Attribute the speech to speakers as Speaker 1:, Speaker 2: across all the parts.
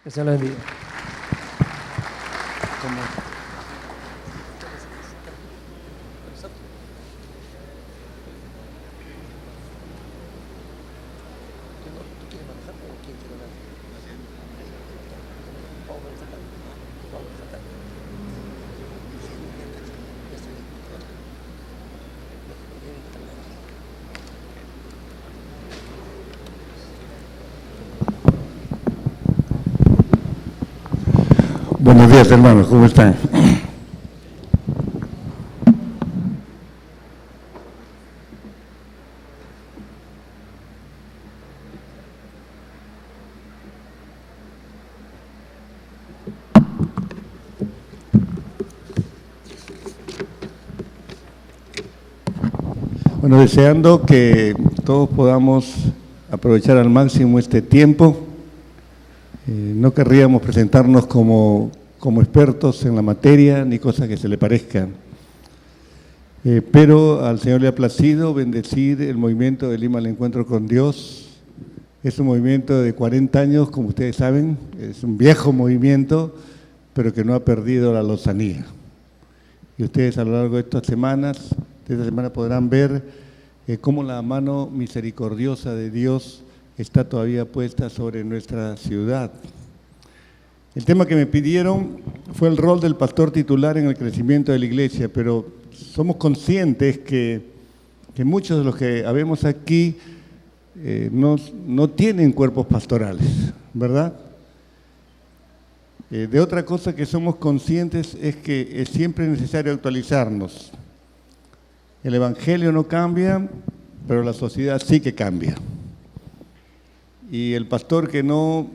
Speaker 1: Que se lo bendiga.
Speaker 2: Buenos días, hermanos, ¿cómo están? Bueno, deseando que todos podamos aprovechar al máximo este tiempo. No querríamos presentarnos como expertos en la materia, ni cosa que se le parezca. Pero al Señor le ha placido bendecir el movimiento de Lima al Encuentro con Dios. Es un movimiento de 40 años, como ustedes saben, es un viejo movimiento, pero que no ha perdido la lozanía. Y ustedes a lo largo de estas semanas, podrán ver cómo la mano misericordiosa de Dios está todavía puesta sobre nuestra ciudad. El tema que me pidieron fue el rol del pastor titular en el crecimiento de la iglesia, pero somos conscientes que muchos de los que habemos aquí no tienen cuerpos pastorales, ¿verdad? De otra cosa que somos conscientes es que es siempre necesario actualizarnos. El evangelio no cambia, pero la sociedad sí que cambia. Y el pastor que no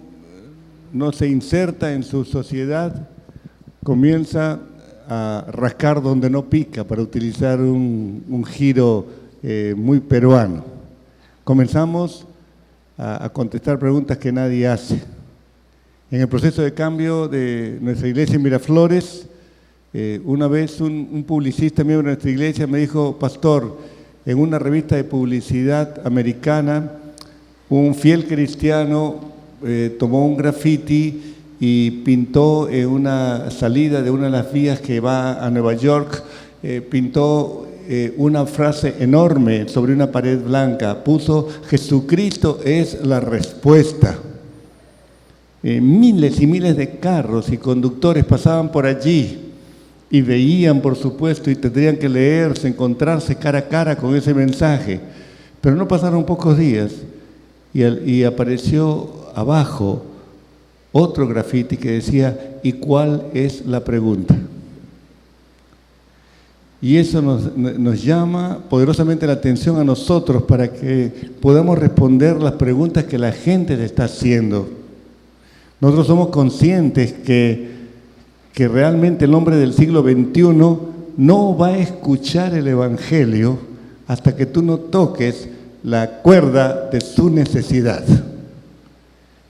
Speaker 2: se inserta en su sociedad comienza a rascar donde no pica, para utilizar un giro muy peruano. Comenzamos a contestar preguntas que nadie hace. En el proceso de cambio de nuestra iglesia en Miraflores, una vez un publicista miembro de nuestra iglesia me dijo: pastor, en una revista de publicidad americana, un fiel cristiano tomó un graffiti y pintó en una salida de una de las vías que va a Nueva York, pintó una frase enorme sobre una pared blanca, puso: Jesucristo es la respuesta. Miles y miles de carros y conductores pasaban por allí y veían, por supuesto, y tendrían que leerse, encontrarse cara a cara con ese mensaje. Pero no pasaron pocos días y apareció abajo otro grafiti que decía: ¿y cuál es la pregunta? Y eso nos llama poderosamente la atención a nosotros para que podamos responder las preguntas que la gente le está haciendo. Nosotros somos conscientes que realmente el hombre del siglo XXI no va a escuchar el evangelio hasta que tú no toques la cuerda de su necesidad.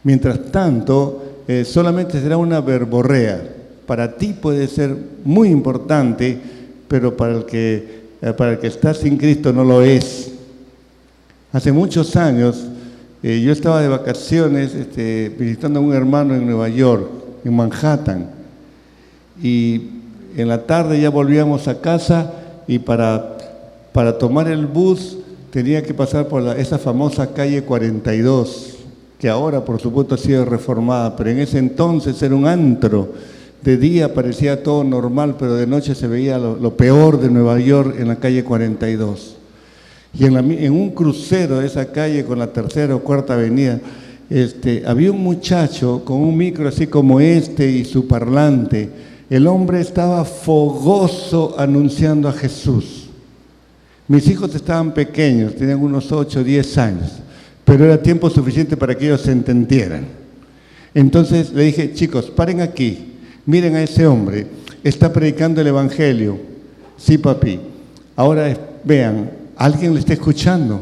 Speaker 2: Mientras tanto, solamente será una verborrea. Para ti puede ser muy importante, pero para el que está sin Cristo no lo es. Hace muchos años, yo estaba de vacaciones visitando a un hermano en Nueva York, en Manhattan, y en la tarde ya volvíamos a casa y para tomar el bus tenía que pasar por esa famosa calle 42, que ahora por supuesto ha sido reformada, pero en ese entonces era un antro. De día parecía todo normal, pero de noche se veía lo peor de Nueva York en la calle 42. Y en un crucero de esa calle con la tercera o cuarta avenida, había un muchacho con un micro así como y su parlante. El hombre estaba fogoso anunciando a Jesús. Mis hijos estaban pequeños, tenían unos 8 o 10 años, pero era tiempo suficiente para que ellos se entendieran. Entonces le dije: chicos, paren aquí, miren a ese hombre, está predicando el evangelio. Sí, papi. Ahora vean, alguien le está escuchando.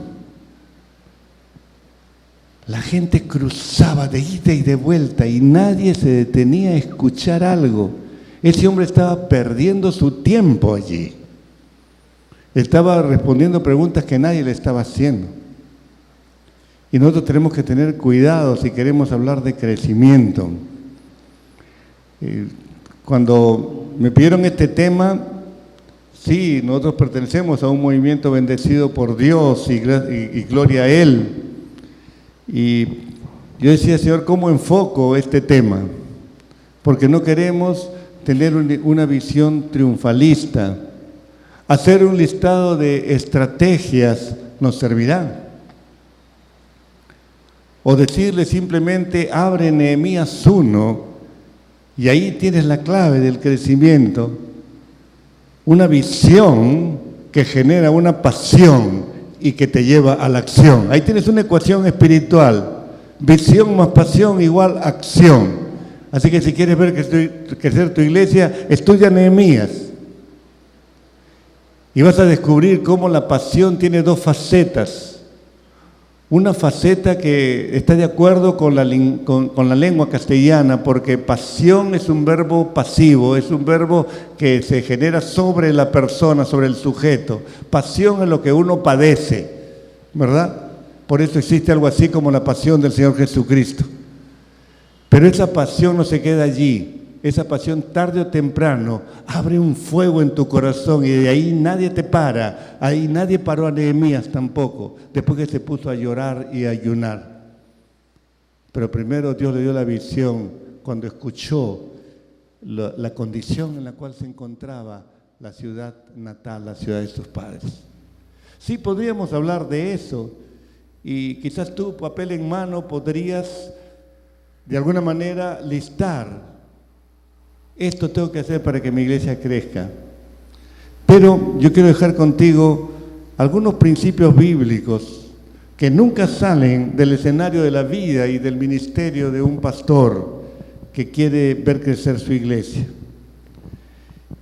Speaker 2: La gente cruzaba de ida y de vuelta y nadie se detenía a escuchar algo. Ese hombre estaba perdiendo su tiempo allí. Estaba respondiendo preguntas que nadie le estaba haciendo. Y nosotros tenemos que tener cuidado si queremos hablar de crecimiento. Cuando me pidieron este tema, sí, nosotros pertenecemos a un movimiento bendecido por Dios y gloria a Él. Y yo decía, Señor, ¿cómo enfoco este tema? Porque no queremos tener una visión triunfalista. Hacer un listado de estrategias nos servirá. O decirle simplemente, abre Nehemías 1 y ahí tienes la clave del crecimiento. Una visión que genera una pasión y que te lleva a la acción. Ahí tienes una ecuación espiritual. Visión más pasión igual acción. Así que si quieres ver crecer tu iglesia, estudia Nehemías. Y vas a descubrir cómo la pasión tiene dos facetas. Una faceta que está de acuerdo con la lengua castellana, porque pasión es un verbo pasivo, es un verbo que se genera sobre la persona, sobre el sujeto. Pasión es lo que uno padece, ¿verdad? Por eso existe algo así como la pasión del Señor Jesucristo. Pero esa pasión no se queda allí. Esa pasión tarde o temprano abre un fuego en tu corazón y de ahí nadie te para. Ahí nadie paró a Nehemías tampoco, después que se puso a llorar y a ayunar. Pero primero Dios le dio la visión cuando escuchó la condición en la cual se encontraba la ciudad natal, la ciudad de sus padres. Sí, podríamos hablar de eso y quizás tú, papel en mano, podrías de alguna manera listar: esto tengo que hacer para que mi iglesia crezca. Pero yo quiero dejar contigo algunos principios bíblicos que nunca salen del escenario de la vida y del ministerio de un pastor que quiere ver crecer su iglesia.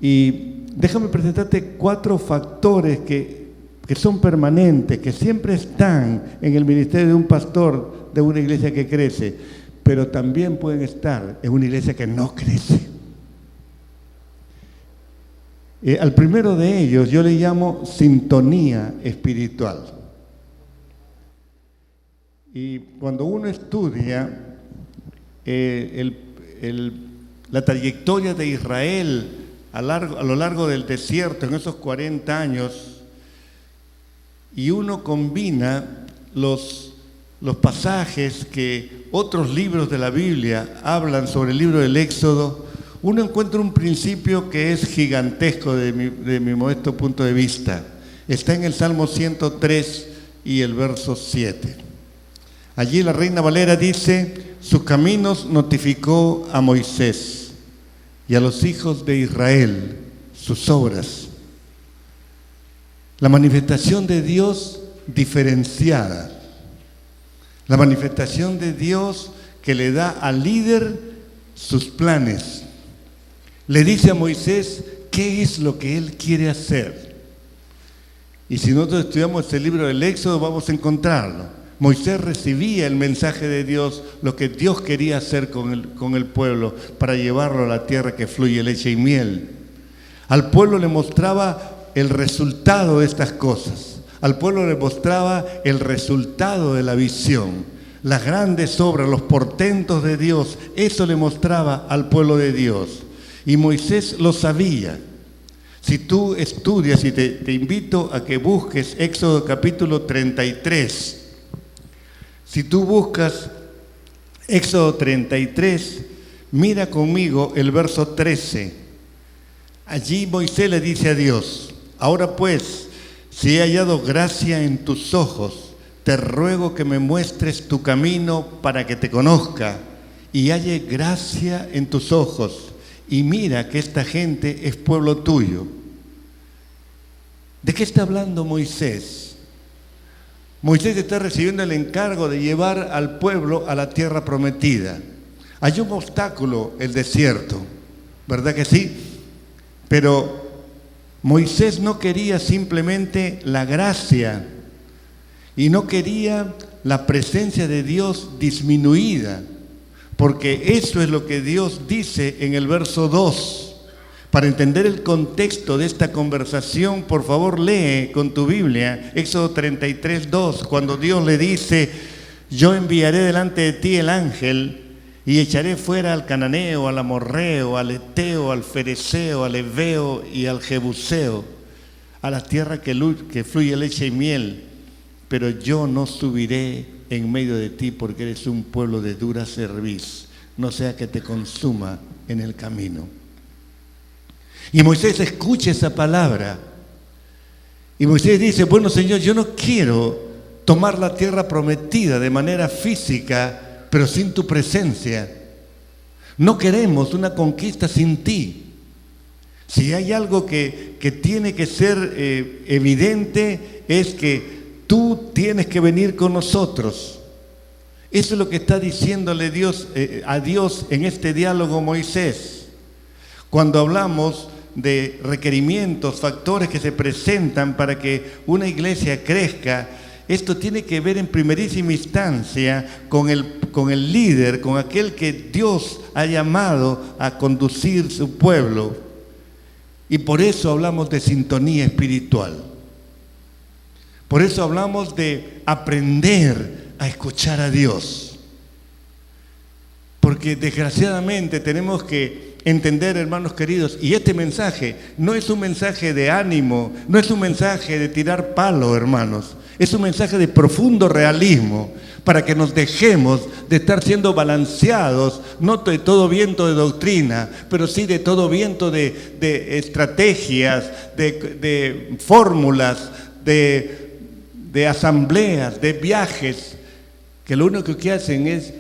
Speaker 2: Y déjame presentarte 4 factores que son permanentes, que siempre están en el ministerio de un pastor de una iglesia que crece, pero también pueden estar en una iglesia que no crece. Al primero de ellos yo le llamo sintonía espiritual. Y cuando uno estudia la trayectoria de Israel a lo largo del desierto en esos 40 años, y uno combina los pasajes que otros libros de la Biblia hablan sobre el libro del Éxodo, uno encuentra un principio que es gigantesco de mi modesto punto de vista. Está en el Salmo 103 y el verso 7. Allí la Reina Valera dice: sus caminos notificó a Moisés y a los hijos de Israel sus obras. La manifestación de Dios diferenciada. La manifestación de Dios que le da al líder sus planes. Le dice a Moisés qué es lo que él quiere hacer. Y si nosotros estudiamos el libro del Éxodo, vamos a encontrarlo. Moisés recibía el mensaje de Dios, lo que Dios quería hacer con el pueblo para llevarlo a la tierra que fluye leche y miel. Al pueblo le mostraba el resultado de estas cosas. Al pueblo le mostraba el resultado de la visión. Las grandes obras, los portentos de Dios, eso le mostraba al pueblo de Dios. Y Moisés lo sabía. Si tú estudias, y te invito a que busques Éxodo capítulo 33. Si tú buscas Éxodo 33, mira conmigo el verso 13. Allí Moisés le dice a Dios: ahora pues, si he hallado gracia en tus ojos, te ruego que me muestres tu camino para que te conozca y halle gracia en tus ojos. Y mira que esta gente es pueblo tuyo. ¿De qué está hablando Moisés? Moisés está recibiendo el encargo de llevar al pueblo a la tierra prometida. Hay un obstáculo, el desierto, ¿verdad que sí? Pero Moisés no quería simplemente la gracia y no quería la presencia de Dios disminuida. Porque eso es lo que Dios dice en el verso 2. Para entender el contexto de esta conversación, por favor lee con tu Biblia Éxodo 33, 2, cuando Dios le dice: yo enviaré delante de ti el ángel Y echaré fuera al cananeo, al amorreo, al eteo, al fereceo, al heveo y al jebuseo, a la tierra que fluye leche y miel. Pero yo no subiré en medio de ti, porque eres un pueblo de dura cerviz, no sea que te consuma en el camino. Y Moisés escucha esa palabra. Y Moisés dice, bueno, Señor, yo no quiero tomar la tierra prometida de manera física, pero sin tu presencia. No queremos una conquista sin ti. Si hay algo que tiene que ser evidente, es que tú tienes que venir con nosotros. Eso es lo que está diciéndole a Dios en este diálogo Moisés. Cuando hablamos de requerimientos, factores que se presentan para que una iglesia crezca, esto tiene que ver en primerísima instancia con el líder, con aquel que Dios ha llamado a conducir su pueblo. Y por eso hablamos de sintonía espiritual. Por eso hablamos de aprender a escuchar a Dios. Porque desgraciadamente tenemos que entender, hermanos queridos, y este mensaje no es un mensaje de ánimo, no es un mensaje de tirar palo, hermanos. Es un mensaje de profundo realismo, para que nos dejemos de estar siendo balanceados, no de todo viento de doctrina, pero sí de todo viento de estrategias, de fórmulas, de asambleas, de viajes, que lo único que hacen es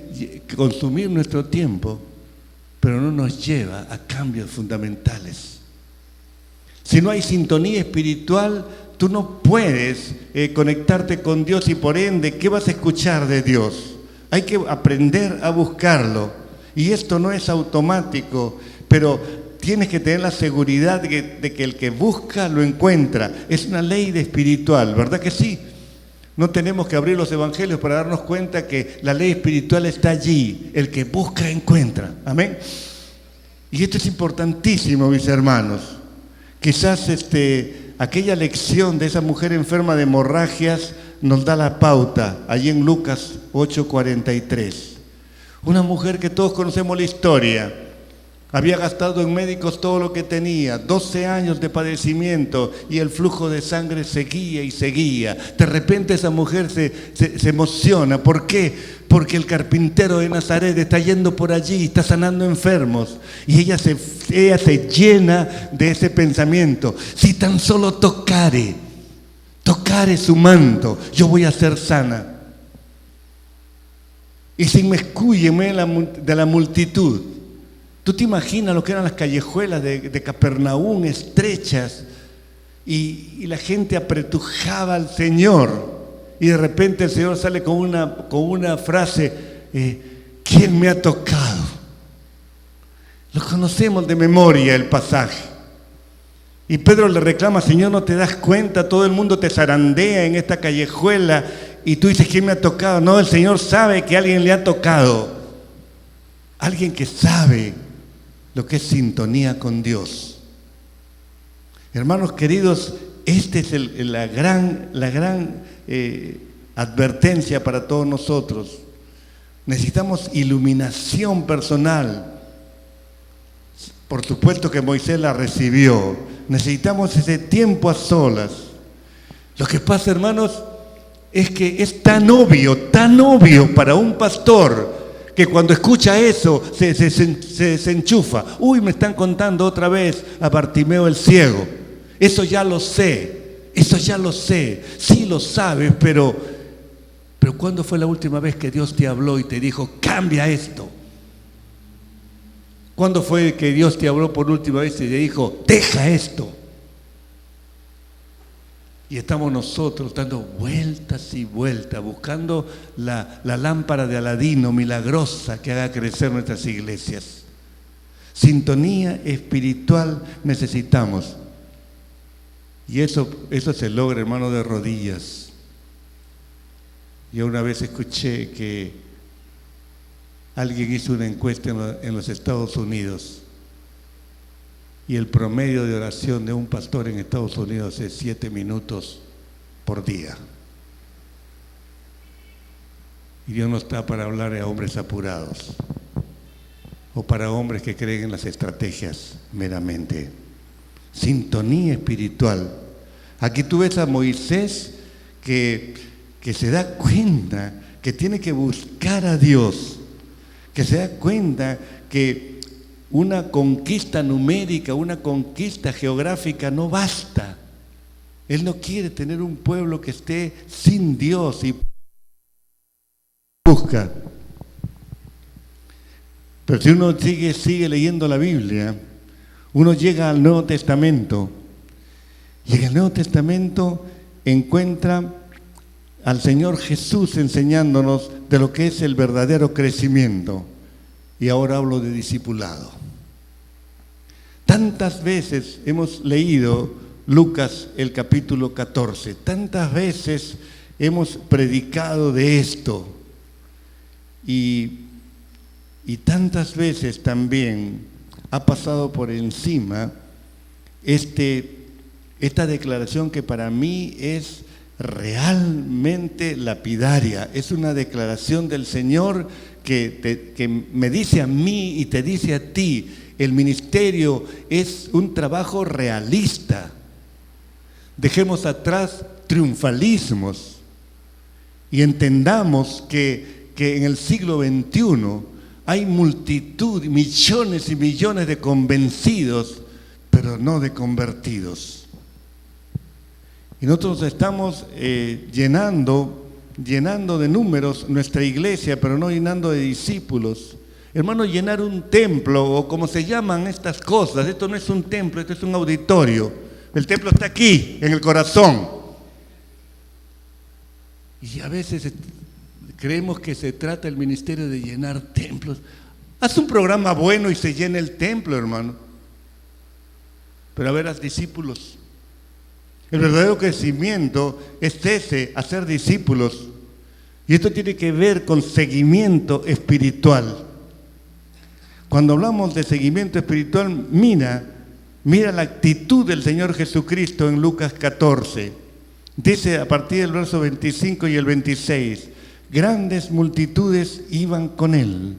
Speaker 2: consumir nuestro tiempo, pero no nos lleva a cambios fundamentales. Si no hay sintonía espiritual, tú no puedes conectarte con Dios y por ende, ¿qué vas a escuchar de Dios? Hay que aprender a buscarlo. Y esto no es automático, pero tienes que tener la seguridad de que el que busca lo encuentra. Es una ley espiritual, ¿verdad que sí? No tenemos que abrir los evangelios para darnos cuenta que la ley espiritual está allí. El que busca encuentra. Amén. Y esto es importantísimo, mis hermanos. Quizás aquella lección de esa mujer enferma de hemorragias nos da la pauta, allí en Lucas 8:43. Una mujer que todos conocemos la historia, había gastado en médicos todo lo que tenía, 12 años de padecimiento y el flujo de sangre seguía y seguía. De repente esa mujer se emociona. ¿Por qué? Porque el carpintero de Nazaret está yendo por allí, está sanando enfermos. Y ella se llena de ese pensamiento. Si tan solo tocare su manto, yo voy a ser sana. Y se inmiscuye en medio de la multitud. ¿Tú te imaginas lo que eran las callejuelas de Capernaum, estrechas? Y la gente apretujaba al Señor. Y de repente el Señor sale con una frase, ¿quién me ha tocado? Lo conocemos de memoria el pasaje. Y Pedro le reclama, Señor, ¿no te das cuenta? Todo el mundo te zarandea en esta callejuela y tú dices, ¿quién me ha tocado? No, el Señor sabe que alguien le ha tocado. Alguien que sabe lo que es sintonía con Dios. Hermanos queridos, esta es la gran advertencia para todos nosotros. Necesitamos iluminación personal. Por supuesto que Moisés la recibió. Necesitamos ese tiempo a solas. Lo que pasa, hermanos, es que es tan obvio para un pastor, que cuando escucha eso se enchufa. Uy, me están contando otra vez a Bartimeo el ciego. Eso ya lo sé. Sí lo sabes, pero ¿cuándo fue la última vez que Dios te habló y te dijo, cambia esto? ¿Cuándo fue que Dios te habló por última vez y te dijo, deja esto? Y estamos nosotros dando vueltas y vueltas, buscando la lámpara de Aladino milagrosa que haga crecer nuestras iglesias. Sintonía espiritual necesitamos. Y eso se logra, hermano, de rodillas. Yo una vez escuché que alguien hizo una encuesta en los Estados Unidos. Y el promedio de oración de un pastor en Estados Unidos es 7 minutos por día. Y Dios no está para hablar a hombres apurados. o para hombres que creen en las estrategias meramente. Sintonía espiritual. Aquí tú ves a Moisés que se da cuenta que tiene que buscar a Dios, que se da cuenta que una conquista numérica, una conquista geográfica no basta. Él no quiere tener un pueblo que esté sin Dios y busca. Pero si uno sigue leyendo la Biblia, uno llega al Nuevo Testamento y en el Nuevo Testamento encuentra al Señor Jesús enseñándonos de lo que es el verdadero crecimiento. Y ahora hablo de discipulado. Tantas veces hemos leído Lucas el capítulo 14, tantas veces hemos predicado de esto y tantas veces también ha pasado por encima esta declaración que para mí es realmente lapidaria. Es una declaración del Señor que me dice a mí y te dice a ti: el ministerio es un trabajo realista. Dejemos atrás triunfalismos y entendamos que en el siglo XXI hay multitud, millones y millones de convencidos, pero no de convertidos. Y nosotros estamos llenando de números nuestra iglesia, pero no llenando de discípulos. Hermano, llenar un templo, o como se llaman estas cosas, esto no es un templo, esto es un auditorio. El templo está aquí, en el corazón. Y a veces creemos que se trata el ministerio de llenar templos. Haz un programa bueno y se llena el templo, hermano. Pero a ver, haz discípulos. El verdadero crecimiento es hacer discípulos. Y esto tiene que ver con seguimiento espiritual. Cuando hablamos de seguimiento espiritual, mira la actitud del Señor Jesucristo en Lucas 14. Dice a partir del verso 25 y el 26, grandes multitudes iban con él,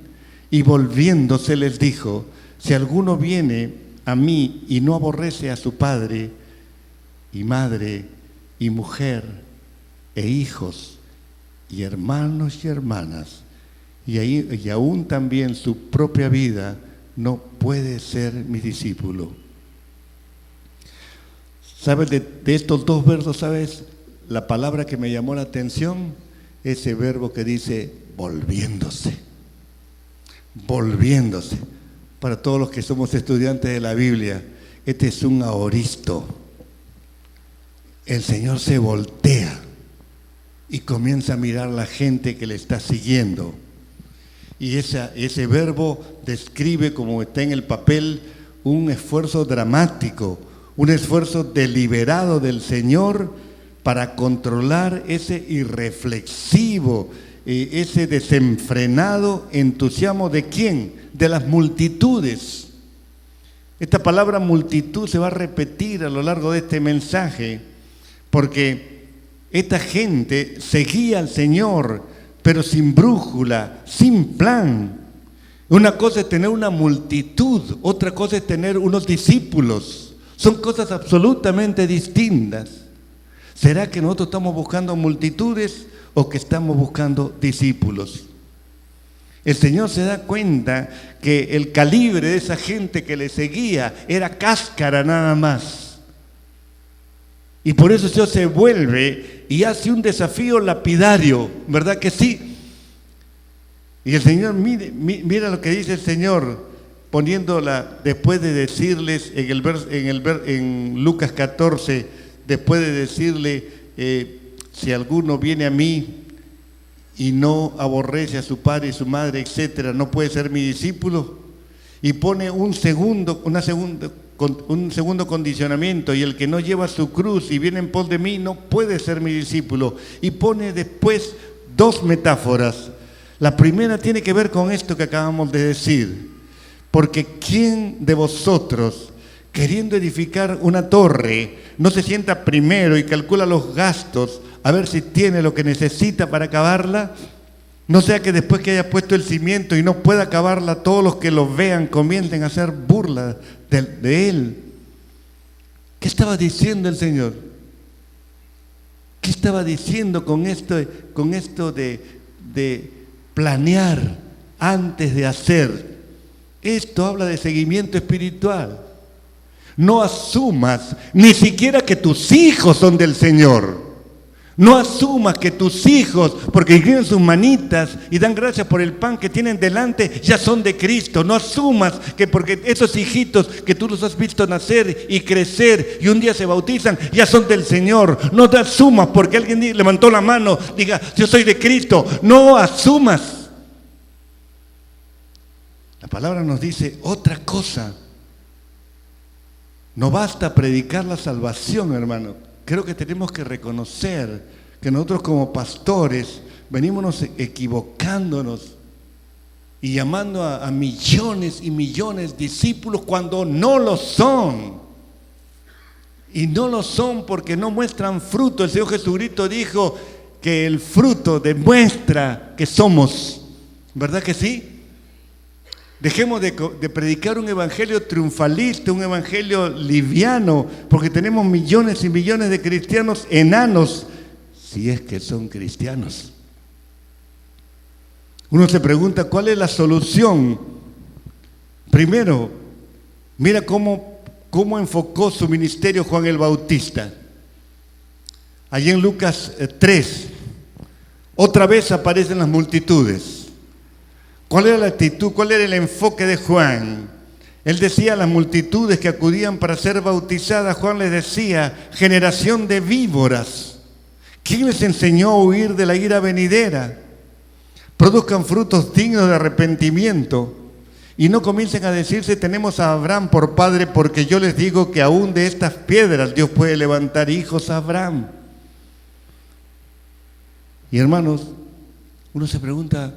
Speaker 2: y volviéndose les dijo: si alguno viene a mí y no aborrece a su padre y madre y mujer e hijos y hermanos y hermanas y aún también su propia vida, no puede ser mi discípulo. ¿Sabes de estos dos versos? ¿Sabes la palabra que me llamó la atención? Ese verbo que dice volviéndose. Volviéndose. Para todos los que somos estudiantes de la Biblia, este es un aoristo. El Señor se voltea y comienza a mirar a la gente que le está siguiendo. Y ese verbo describe, como está en el papel, un esfuerzo dramático, un esfuerzo deliberado del Señor para controlar ese irreflexivo, ese desenfrenado entusiasmo ¿de quién? De las multitudes. Esta palabra multitud se va a repetir a lo largo de este mensaje, porque esta gente seguía al Señor, pero sin brújula, sin plan. Una cosa es tener una multitud, otra cosa es tener unos discípulos. Son cosas absolutamente distintas. ¿Será que nosotros estamos buscando multitudes o que estamos buscando discípulos? El Señor se da cuenta que el calibre de esa gente que le seguía era cáscara nada más. Y por eso el Señor se vuelve y hace un desafío lapidario, ¿verdad que sí? Y el Señor, mira lo que dice el Señor, poniéndola después de decirles en Lucas 14, después de decirle, si alguno viene a mí y no aborrece a su padre y su madre, etcétera, no puede ser mi discípulo. Y pone un segundo condicionamiento: y el que no lleva su cruz y viene en pos de mí no puede ser mi discípulo. Y pone después dos metáforas. La primera tiene que ver con esto que acabamos de decir: porque ¿quién de vosotros, queriendo edificar una torre, no se sienta primero y calcula los gastos a ver si tiene lo que necesita para acabarla? No sea que después que haya puesto el cimiento y no pueda acabarla, todos los que lo vean comiencen a hacer burla de él. ¿Qué estaba diciendo el Señor? ¿Qué estaba diciendo con esto de planear antes de hacer? Esto habla de seguimiento espiritual. No asumas ni siquiera que tus hijos son del Señor. No asumas que tus hijos, porque inclinan sus manitas y dan gracias por el pan que tienen delante, ya son de Cristo. No asumas que porque esos hijitos que tú los has visto nacer y crecer y un día se bautizan, ya son del Señor. No te asumas porque alguien levantó la mano, diga, yo soy de Cristo. No asumas. La palabra nos dice otra cosa. No basta predicar la salvación, hermano. Creo que tenemos que reconocer que nosotros como pastores venimos equivocándonos y llamando a millones y millones de discípulos cuando no lo son. Y no lo son porque no muestran fruto. El Señor Jesucristo dijo que el fruto demuestra que somos. ¿Verdad que sí? Dejemos de predicar un evangelio triunfalista, un evangelio liviano, porque tenemos millones y millones de cristianos enanos, si es que son cristianos. Uno se pregunta, ¿cuál es la solución? Primero, mira cómo enfocó su ministerio Juan el Bautista. Allí en Lucas 3, otra vez aparecen las multitudes. ¿Cuál era la actitud? ¿Cuál era el enfoque de Juan? Él decía a las multitudes que acudían para ser bautizadas, Juan les decía, generación de víboras. ¿Quién les enseñó a huir de la ira venidera? Produzcan frutos dignos de arrepentimiento y no comiencen a decirse, tenemos a Abraham por padre, porque yo les digo que aún de estas piedras Dios puede levantar hijos a Abraham. Y hermanos, uno se pregunta,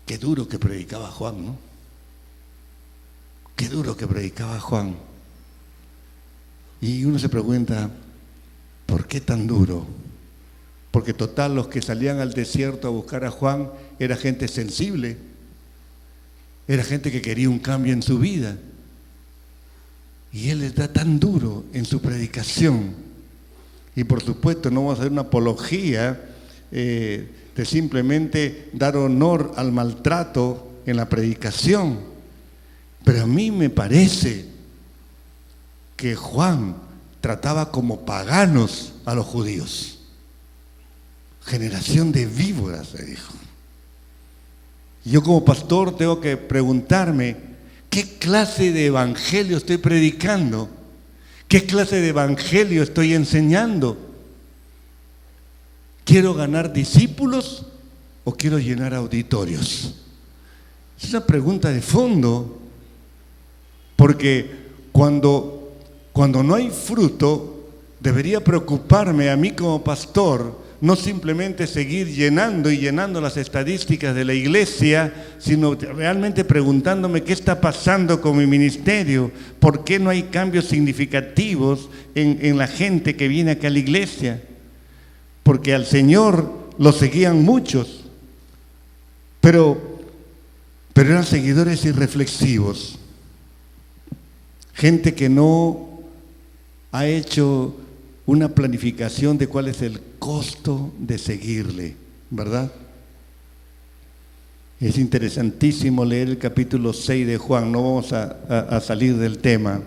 Speaker 2: qué duro que predicaba Juan, ¿no? Qué duro que predicaba Juan. Y uno se pregunta, ¿por qué tan duro? Porque total, los que salían al desierto a buscar a Juan era gente sensible, era gente que quería un cambio en su vida. Y él les da tan duro en su predicación. Y por supuesto no vamos a hacer una apología de simplemente dar honor al maltrato en la predicación. Pero a mí me parece que Juan trataba como paganos a los judíos. Generación de víboras, se dijo. Y yo como pastor tengo que preguntarme, ¿qué clase de evangelio estoy predicando? ¿Qué clase de evangelio estoy enseñando? ¿Quiero ganar discípulos o quiero llenar auditorios? Es una pregunta de fondo, porque cuando no hay fruto, debería preocuparme a mí como pastor, no simplemente seguir llenando y llenando las estadísticas de la iglesia, sino realmente preguntándome qué está pasando con mi ministerio, por qué no hay cambios significativos en la gente que viene acá a la iglesia. Porque al Señor lo seguían muchos, pero eran seguidores irreflexivos, gente que no ha hecho una planificación de cuál es el costo de seguirle, ¿verdad? Es interesantísimo leer el capítulo 6 de Juan, no vamos a salir del tema,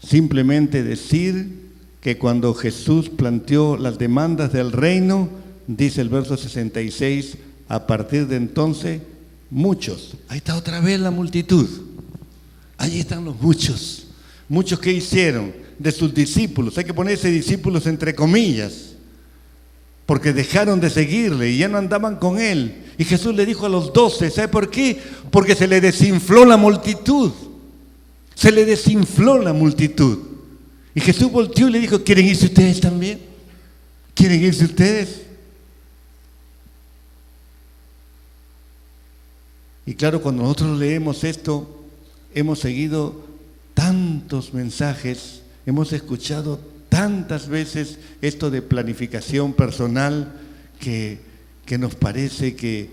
Speaker 2: simplemente decir que cuando Jesús planteó las demandas del reino, dice el verso 66, a partir de entonces, muchos, ahí está otra vez la multitud, allí están los muchos que hicieron de sus discípulos, hay que ponerse discípulos entre comillas, porque dejaron de seguirle y ya no andaban con él. Y Jesús le dijo a los 12, ¿sabe por qué? Porque se le desinfló la multitud, se le desinfló la multitud. Y Jesús volteó y le dijo, ¿quieren irse ustedes también? ¿Quieren irse ustedes? Y claro, cuando nosotros leemos esto, hemos seguido tantos mensajes, hemos escuchado tantas veces esto de planificación personal que que nos parece que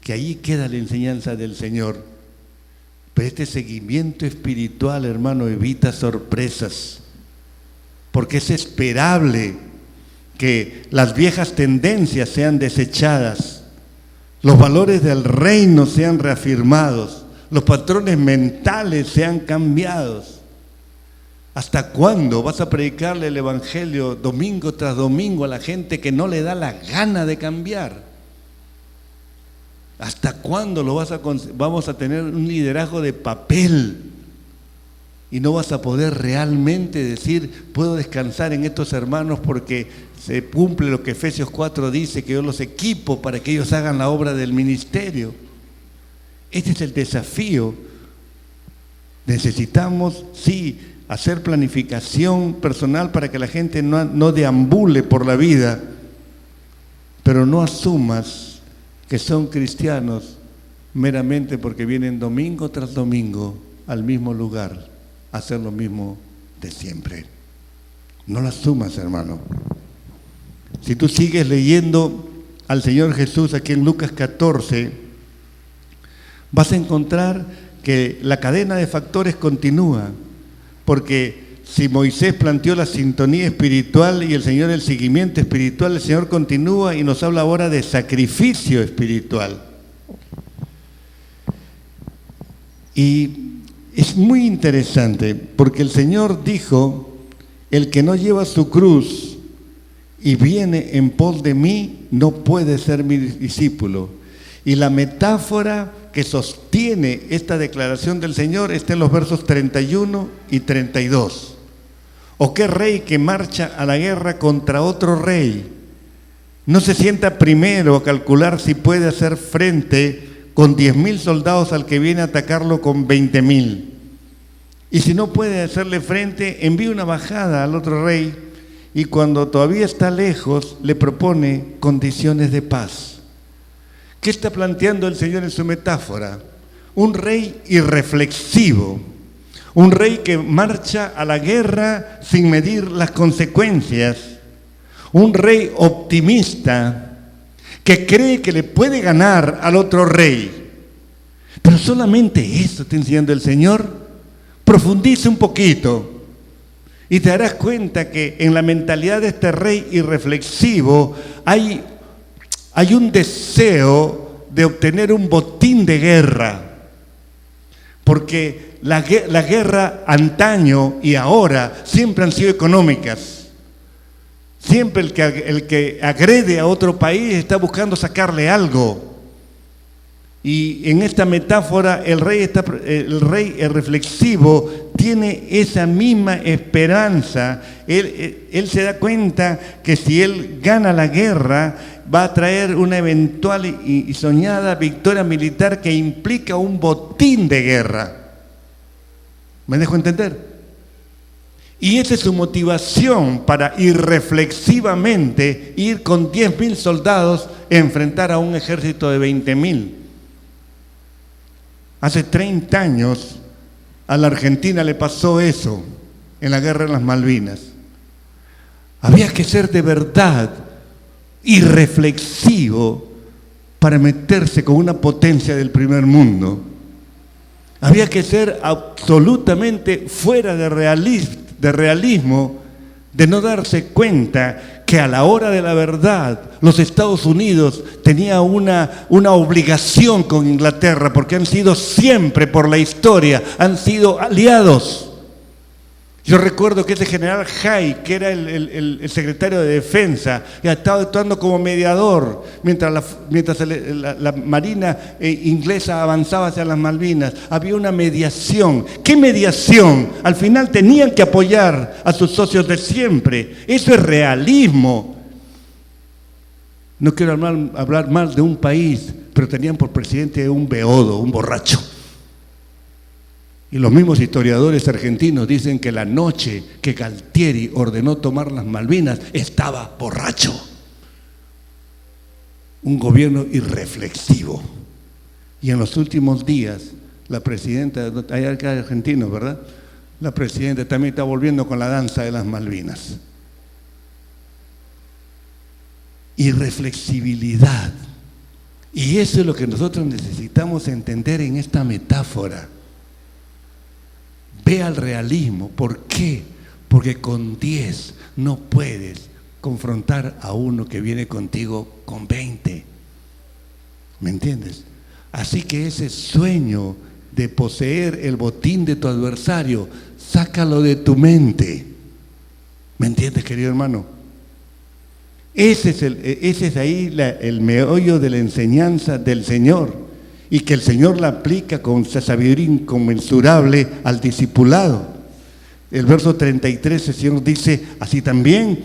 Speaker 2: ahí queda la enseñanza del Señor. Pero este seguimiento espiritual, hermano, evita sorpresas, porque es esperable que las viejas tendencias sean desechadas, los valores del reino sean reafirmados, los patrones mentales sean cambiados. ¿Hasta cuándo vas a predicarle el Evangelio domingo tras domingo a la gente que no le da la gana de cambiar? ¿Hasta cuándo vamos a tener un liderazgo de papel y no vas a poder realmente decir, puedo descansar en estos hermanos porque se cumple lo que Efesios 4 dice, que yo los equipo para que ellos hagan la obra del ministerio? Este es el desafío. Necesitamos, sí, hacer planificación personal para que la gente no deambule por la vida, pero no asumas que son cristianos meramente porque vienen domingo tras domingo al mismo lugar a hacer lo mismo de siempre. No lo asumas, hermano. Si tú sigues leyendo al Señor Jesús aquí en Lucas 14, vas a encontrar que la cadena de factores continúa, porque si Moisés planteó la sintonía espiritual y el Señor el seguimiento espiritual, el Señor continúa y nos habla ahora de sacrificio espiritual. Y es muy interesante porque el Señor dijo, el que no lleva su cruz y viene en pos de mí, no puede ser mi discípulo. Y la metáfora que sostiene esta declaración del Señor está en los versos 31 y 32. ¿O qué rey que marcha a la guerra contra otro rey no se sienta primero a calcular si puede hacer frente con 10,000 soldados al que viene a atacarlo con 20,000? Y si no puede hacerle frente, envía una bajada al otro rey y cuando todavía está lejos le propone condiciones de paz. ¿Qué está planteando el Señor en su metáfora? Un rey irreflexivo. Un rey que marcha a la guerra sin medir las consecuencias. Un rey optimista que cree que le puede ganar al otro rey. Pero solamente eso está enseñando el Señor. Profundiza un poquito y te darás cuenta que en la mentalidad de este rey irreflexivo hay un deseo de obtener un botín de guerra. Porque la guerra antaño y ahora siempre han sido económicas. Siempre el que agrede a otro país está buscando sacarle algo. Y en esta metáfora el rey reflexivo tiene esa misma esperanza. Él se da cuenta que si él gana la guerra va a traer una eventual y soñada victoria militar que implica un botín de guerra. ¿Me dejo entender? Y esa es su motivación para irreflexivamente ir con 10,000 soldados a enfrentar a un ejército de 20,000. Hace 30 años a la Argentina le pasó eso en la guerra de las Malvinas. Había que ser de verdad irreflexivo para meterse con una potencia del primer mundo. Había que ser absolutamente fuera de realismo, de no darse cuenta que a la hora de la verdad los Estados Unidos tenía una obligación con Inglaterra, porque han sido siempre por la historia, han sido aliados. Yo recuerdo que ese general Hay, que era el secretario de Defensa, estaba actuando como mediador mientras la Marina inglesa avanzaba hacia las Malvinas. Había una mediación. ¿Qué mediación? Al final tenían que apoyar a sus socios de siempre. Eso es realismo. No quiero hablar mal de un país, pero tenían por presidente un beodo, un borracho. Y los mismos historiadores argentinos dicen que la noche que Galtieri ordenó tomar las Malvinas estaba borracho. Un gobierno irreflexivo. Y en los últimos días, la presidenta, hay acá argentinos, ¿verdad? La presidenta también está volviendo con la danza de las Malvinas. Irreflexibilidad. Y eso es lo que nosotros necesitamos entender en esta metáfora. Ve al realismo. ¿Por qué? Porque con 10 no puedes confrontar a uno que viene contigo con 20. ¿Me entiendes? Así que ese sueño de poseer el botín de tu adversario, sácalo de tu mente. ¿Me entiendes, querido hermano? Ese es ahí el meollo de la enseñanza del Señor, y que el Señor la aplica con sabiduría inconmensurable al discipulado. El verso 33, el Señor dice, así también,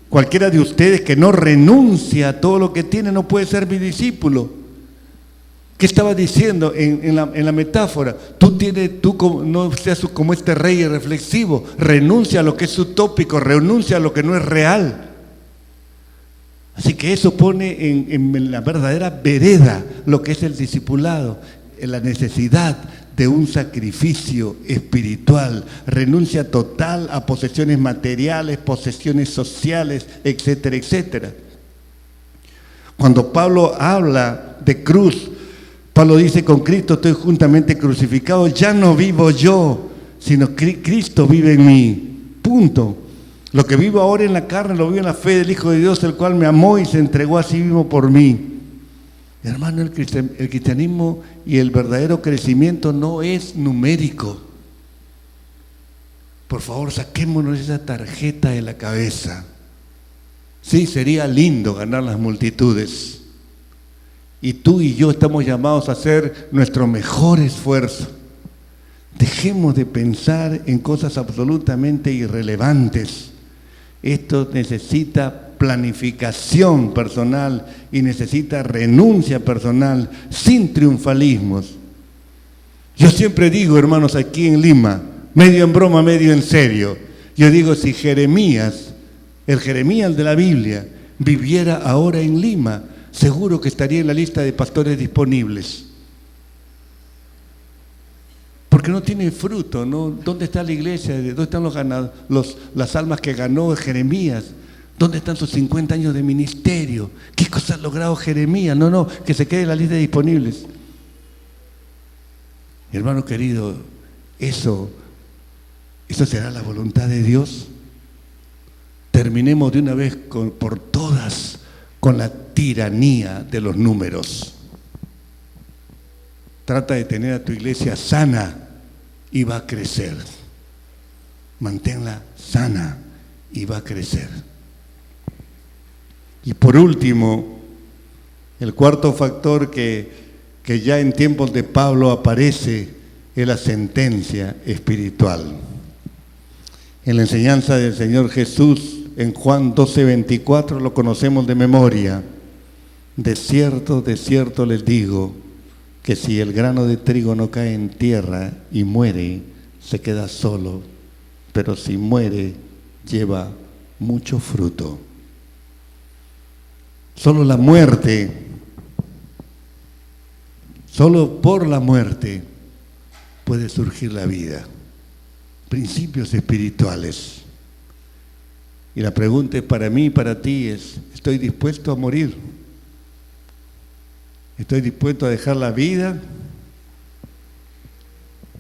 Speaker 2: cualquiera de ustedes que no renuncia a todo lo que tiene no puede ser mi discípulo. ¿Qué estaba diciendo en la metáfora? Tú no seas como este rey irreflexivo, renuncia a lo que es utópico, renuncia a lo que no es real. Así que eso pone en la verdadera vereda lo que es el discipulado, en la necesidad de un sacrificio espiritual, renuncia total a posesiones materiales, posesiones sociales, etcétera, etcétera. Cuando Pablo habla de cruz, Pablo dice, con Cristo estoy juntamente crucificado, ya no vivo yo, sino Cristo vive en mí. Punto. Lo que vivo ahora en la carne, lo vivo en la fe del Hijo de Dios, el cual me amó y se entregó a sí mismo por mí. Hermano, el cristianismo y el verdadero crecimiento no es numérico. Por favor, saquémonos esa tarjeta de la cabeza. Sí, sería lindo ganar las multitudes. Y tú y yo estamos llamados a hacer nuestro mejor esfuerzo. Dejemos de pensar en cosas absolutamente irrelevantes. Esto necesita planificación personal y necesita renuncia personal, sin triunfalismos. Yo siempre digo, hermanos, aquí en Lima, medio en broma, medio en serio, yo digo, si Jeremías, el Jeremías de la Biblia, viviera ahora en Lima, seguro que estaría en la lista de pastores disponibles. Porque no tiene fruto, ¿no? ¿Dónde está la iglesia? ¿Dónde están las almas que ganó Jeremías? ¿Dónde están sus 50 años de ministerio? ¿Qué cosa ha logrado Jeremías? No, que se quede en la lista de disponibles. Hermano querido, ¿eso será la voluntad de Dios? Terminemos de una vez por todas con la tiranía de los números. Trata de tener a tu iglesia sana y va a crecer. Manténla sana y va a crecer. Y por último, el cuarto factor que ya en tiempos de Pablo aparece es la sentencia espiritual. En la enseñanza del Señor Jesús, en Juan 12:24, lo conocemos de memoria. De cierto les digo, que si el grano de trigo no cae en tierra y muere, se queda solo, pero si muere, lleva mucho fruto. Solo por la muerte puede surgir la vida. Principios espirituales. Y la pregunta para mí y para ti es, ¿estoy dispuesto a morir? ¿Estoy dispuesto a dejar la vida?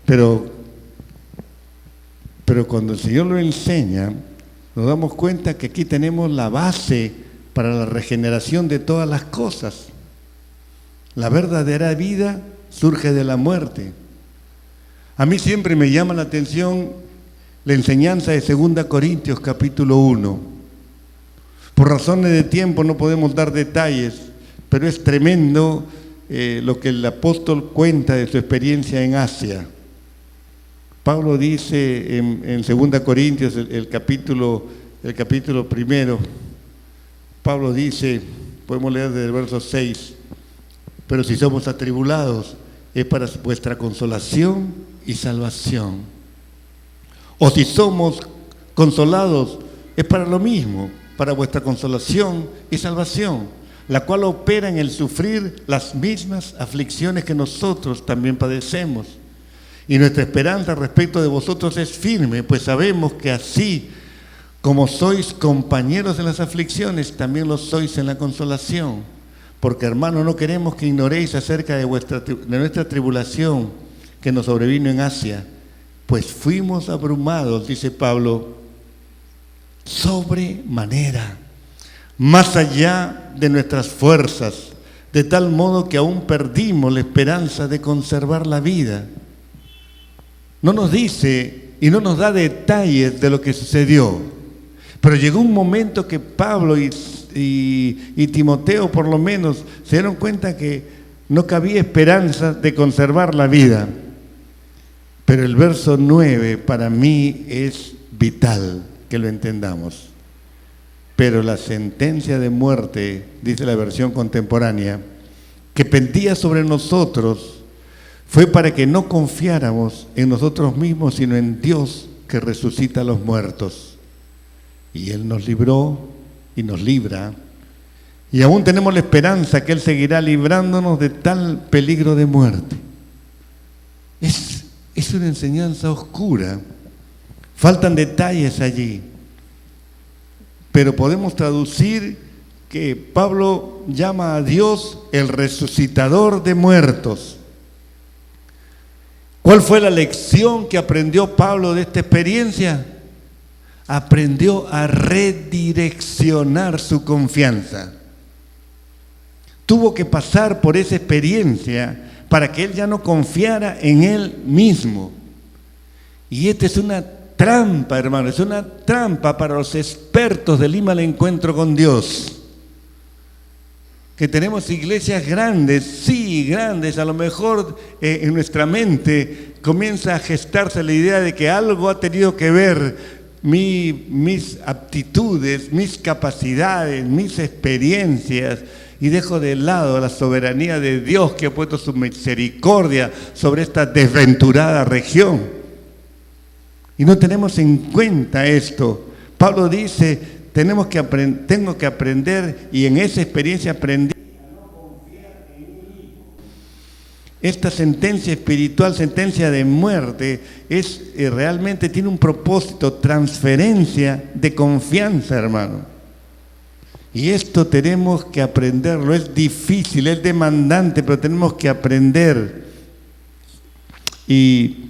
Speaker 2: Pero cuando el Señor lo enseña, nos damos cuenta que aquí tenemos la base para la regeneración de todas las cosas. La verdadera vida surge de la muerte. A mí siempre me llama la atención la enseñanza de 2 Corintios capítulo 1. Por razones de tiempo no podemos dar detalles, pero es tremendo lo que el apóstol cuenta de su experiencia en Asia. Pablo dice en 2 Corintios, el capítulo primero, Pablo dice, podemos leer desde el verso 6, pero si somos atribulados, es para vuestra consolación y salvación. O si somos consolados, es para lo mismo, para vuestra consolación y salvación, la cual opera en el sufrir las mismas aflicciones que nosotros también padecemos. Y nuestra esperanza respecto de vosotros es firme, pues sabemos que así como sois compañeros en las aflicciones, también lo sois en la consolación. Porque, hermano, no queremos que ignoréis acerca de nuestra tribulación que nos sobrevino en Asia, pues fuimos abrumados, dice Pablo, sobremanera, más allá de nuestras fuerzas, de tal modo que aún perdimos la esperanza de conservar la vida. No nos dice y no nos da detalles de lo que sucedió, pero llegó un momento que Pablo y Timoteo por lo menos se dieron cuenta que no cabía esperanza de conservar la vida. Pero el verso 9 para mí es vital que lo entendamos. Pero la sentencia de muerte, dice la versión contemporánea, que pendía sobre nosotros, fue para que no confiáramos en nosotros mismos, sino en Dios que resucita a los muertos. Y Él nos libró y nos libra. Y aún tenemos la esperanza que Él seguirá librándonos de tal peligro de muerte. Es una enseñanza oscura. Faltan detalles allí. Pero podemos traducir que Pablo llama a Dios el resucitador de muertos. ¿Cuál fue la lección que aprendió Pablo de esta experiencia? Aprendió a redireccionar su confianza. Tuvo que pasar por esa experiencia para que él ya no confiara en él mismo. Y esta es una trampa, hermano, es una trampa para los expertos del Lima al encuentro con Dios. Que tenemos iglesias grandes, sí, grandes, a lo mejor en nuestra mente comienza a gestarse la idea de que algo ha tenido que ver mis aptitudes, mis capacidades, mis experiencias, y dejo de lado la soberanía de Dios que ha puesto su misericordia sobre esta desventurada región. Y no tenemos en cuenta esto. Pablo dice, tengo que aprender, y en esa experiencia aprendí a no confiar en mí mismo. Esta sentencia espiritual, sentencia de muerte, realmente tiene un propósito, transferencia de confianza, hermano. Y esto tenemos que aprenderlo. Es difícil, es demandante, pero tenemos que aprender. Y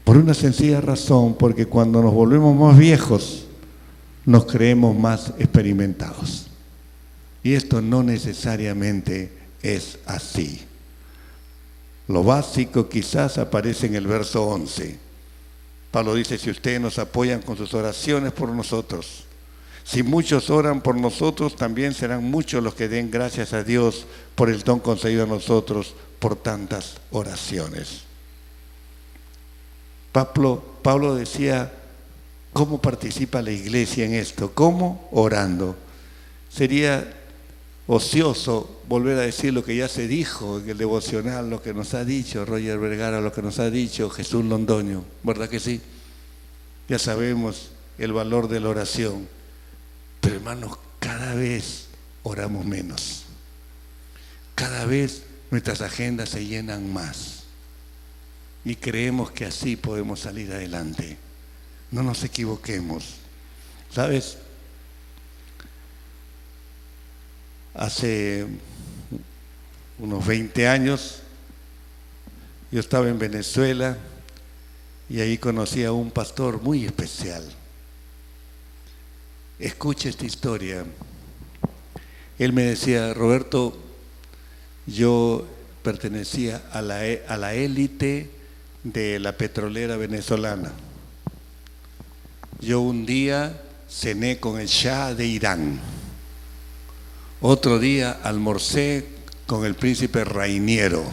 Speaker 2: por una sencilla razón, porque cuando nos volvemos más viejos, nos creemos más experimentados. Y esto no necesariamente es así. Lo básico quizás aparece en el verso 11. Pablo dice, si ustedes nos apoyan con sus oraciones por nosotros, si muchos oran por nosotros, también serán muchos los que den gracias a Dios por el don concedido a nosotros por tantas oraciones. Pablo decía, ¿cómo participa la iglesia en esto? ¿Cómo? Orando. Sería ocioso volver a decir lo que ya se dijo en el devocional, lo que nos ha dicho Roger Vergara, lo que nos ha dicho Jesús Londoño, ¿verdad que sí? Ya sabemos el valor de la oración. Pero hermanos, cada vez oramos menos. Cada vez nuestras agendas se llenan más. Y creemos que así podemos salir adelante. No nos equivoquemos. ¿Sabes? Hace unos 20 años yo estaba en Venezuela y ahí conocí a un pastor muy especial. Escuche esta historia. Él me decía, Roberto, yo pertenecía a la élite de la petrolera venezolana. Yo un día cené con el Shah de Irán. Otro día almorcé con el príncipe Rainiero.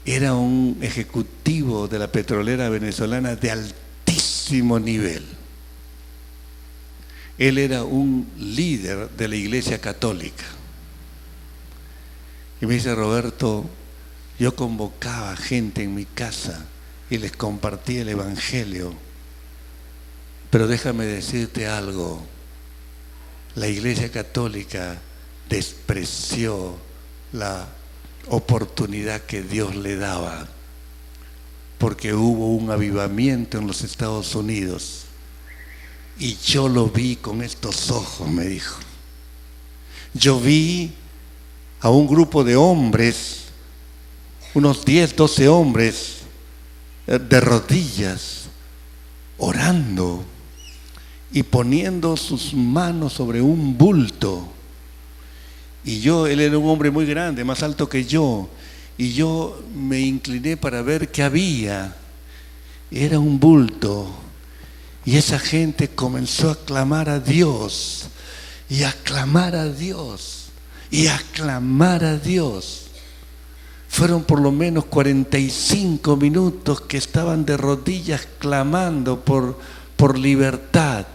Speaker 2: Era un ejecutivo de la petrolera venezolana de altísimo nivel. Él era un líder de la Iglesia Católica. Y me dice, Roberto, yo convocaba gente en mi casa y les compartía el Evangelio. Pero déjame decirte algo. La Iglesia Católica despreció la oportunidad que Dios le daba, porque hubo un avivamiento en los Estados Unidos. Y yo lo vi con estos ojos, me dijo. Yo vi a un grupo de hombres, unos 10, 12 hombres, de rodillas, orando y poniendo sus manos sobre un bulto. Y él era un hombre muy grande, más alto que yo, y yo me incliné para ver qué había. Era un bulto, y esa gente comenzó a clamar a Dios, y a clamar a Dios, y a clamar a Dios. Fueron por lo menos 45 minutos que estaban de rodillas clamando por libertad.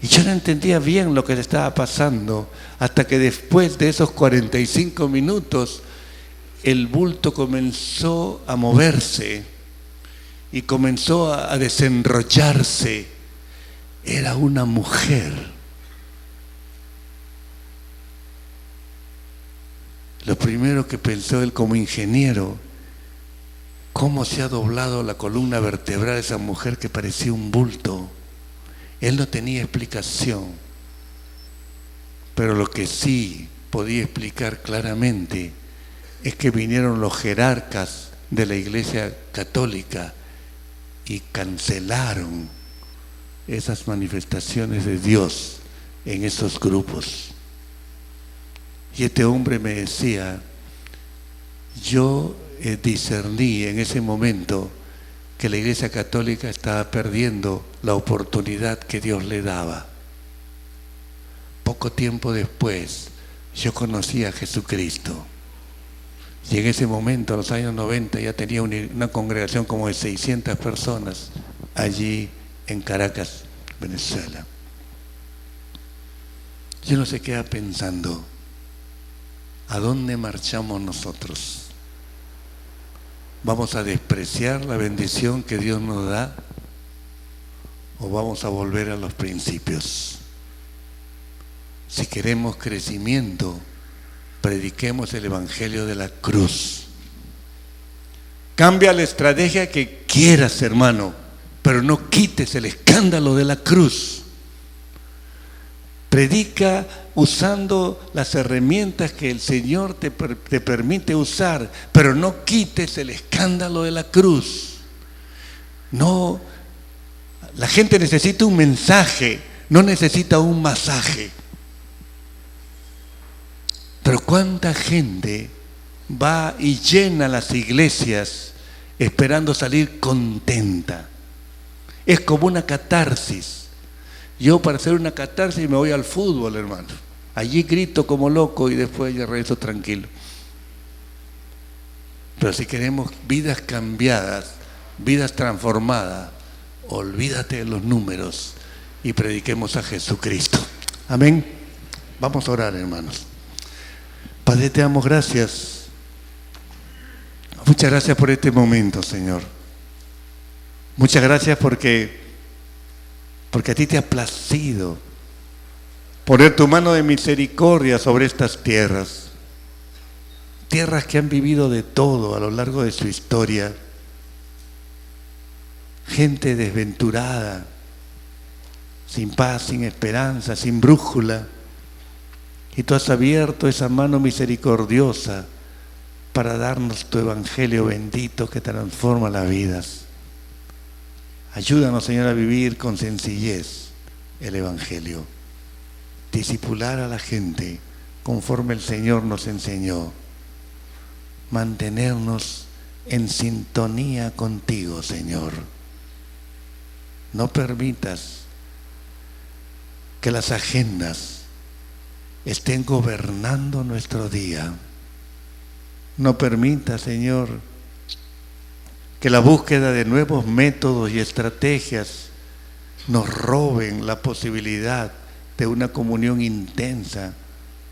Speaker 2: Y yo no entendía bien lo que le estaba pasando, hasta que después de esos 45 minutos, el bulto comenzó a moverse y comenzó a desenrollarse. Era una mujer. Lo primero que pensó él como ingeniero, cómo se ha doblado la columna vertebral de esa mujer que parecía un bulto. Él no tenía explicación, pero lo que sí podía explicar claramente es que vinieron los jerarcas de la Iglesia Católica y cancelaron esas manifestaciones de Dios en esos grupos. Y este hombre me decía, yo discerní en ese momento que la Iglesia Católica estaba perdiendo la oportunidad que Dios le daba. Poco tiempo después, yo conocí a Jesucristo. Y en ese momento, en los años 90, ya tenía una congregación como de 600 personas allí en Caracas, Venezuela. Yo no sé qué estaba pensando. ¿A dónde marchamos nosotros? ¿Vamos a despreciar la bendición que Dios nos da? ¿O vamos a volver a los principios? Si queremos crecimiento, prediquemos el Evangelio de la cruz. Cambia la estrategia que quieras, hermano, pero no quites el escándalo de la cruz. Predica usando las herramientas que el Señor te permite usar, pero no quites el escándalo de la cruz. No, la gente necesita un mensaje, no necesita un masaje. Pero cuánta gente va y llena las iglesias esperando salir contenta. Es como una catarsis. Yo para hacer una catarsis me voy al fútbol, hermano. Allí grito como loco y después ya regreso tranquilo. Pero si queremos vidas cambiadas, vidas transformadas, olvídate de los números y prediquemos a Jesucristo. Amén. Vamos a orar, hermanos. Padre, te damos gracias. Muchas gracias por este momento, Señor. Muchas gracias porque a ti te ha placido poner tu mano de misericordia sobre estas tierras. Tierras que han vivido de todo a lo largo de su historia. Gente desventurada, sin paz, sin esperanza, sin brújula. Y tú has abierto esa mano misericordiosa para darnos tu evangelio bendito que transforma las vidas. Ayúdanos, Señor, a vivir con sencillez el evangelio. Discipular a la gente conforme el Señor nos enseñó. Mantenernos en sintonía contigo, Señor. No permitas que las agendas estén gobernando nuestro día. No permita, Señor, que la búsqueda de nuevos métodos y estrategias nos roben la posibilidad de una comunión intensa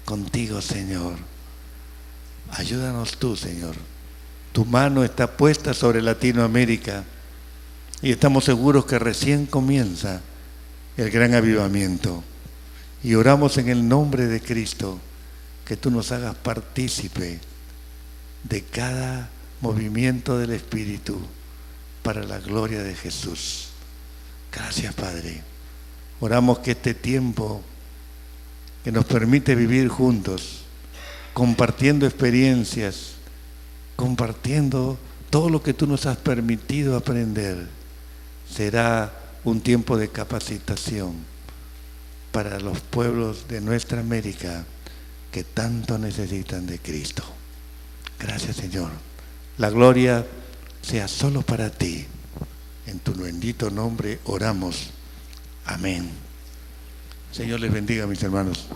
Speaker 2: contigo, Señor. Ayúdanos tú, Señor. Tu mano está puesta sobre Latinoamérica y estamos seguros que recién comienza el gran avivamiento. Y oramos en el nombre de Cristo que tú nos hagas partícipe de cada movimiento del Espíritu para la gloria de Jesús. Gracias, Padre. Oramos que este tiempo que nos permite vivir juntos compartiendo experiencias, compartiendo todo lo que tú nos has permitido aprender. Será un tiempo de capacitación para los pueblos de nuestra América que tanto necesitan de Cristo. Gracias, Señor. La gloria sea solo para ti. En tu bendito nombre oramos. Amén. Señor les bendiga, mis hermanos.